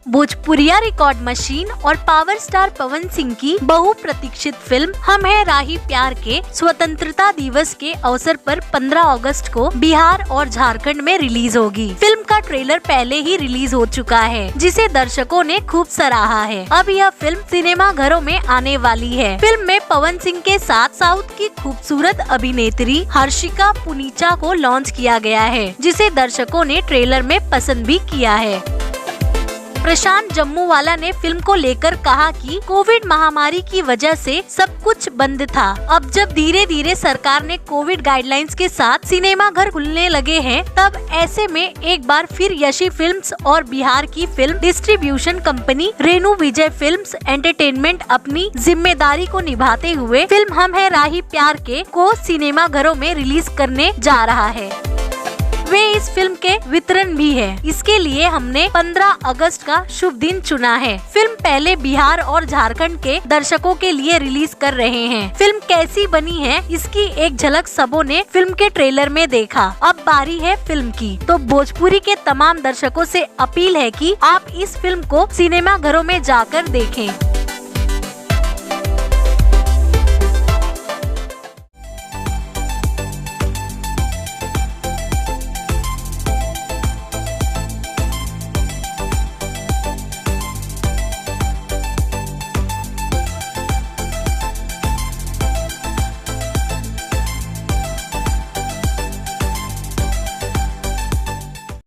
भोजपुरिया record machine और power star Pawan Singh की बहुप्रतीक्षित फिल्म हम है राही प्यार के स्वतंत्रता दिवस के अवसर पर 15 अगस्त को बिहार और झारखंड में रिलीज होगी। फिल्म का ट्रेलर पहले ही रिलीज हो चुका है, जिसे दर्शकों ने खूब सराहा है। अब यह फिल्म सिनेमा घरों में आने वाली है। फिल्म में पवन सिंह के साथ साउथ की खूबसूरत अभिनेत्री हर्षिका पुनीचा को लॉन्च किया गया है, जिसे दर्शकों ने ट्रेलर में पसंद भी किया है। प्रशांत जम्मूवाला ने फिल्म को लेकर कहा कि कोविड महामारी की वजह से सब कुछ बंद था। अब जब धीरे धीरे सरकार ने कोविड गाइडलाइंस के साथ सिनेमा घर खुलने लगे हैं, तब ऐसे में एक बार फिर यशी फिल्म्स और बिहार की फिल्म डिस्ट्रीब्यूशन कंपनी रेणु विजय फिल्म्स एंटरटेनमेंट अपनी जिम्मेदारी को निभाते हुए फिल्म हम है राही प्यार के को सिनेमा घरों में रिलीज करने जा रहा है। वे इस फिल्म के वितरण भी है। इसके लिए हमने 15 अगस्त का शुभ दिन चुना है। फिल्म पहले बिहार और झारखंड के दर्शकों के लिए रिलीज कर रहे हैं। फिल्म कैसी बनी है, इसकी एक झलक सबों ने फिल्म के ट्रेलर में देखा। अब बारी है फिल्म की, तो भोजपुरी के तमाम दर्शकों से अपील है कि आप इस फिल्म को सिनेमा घरों में जाकर देखें।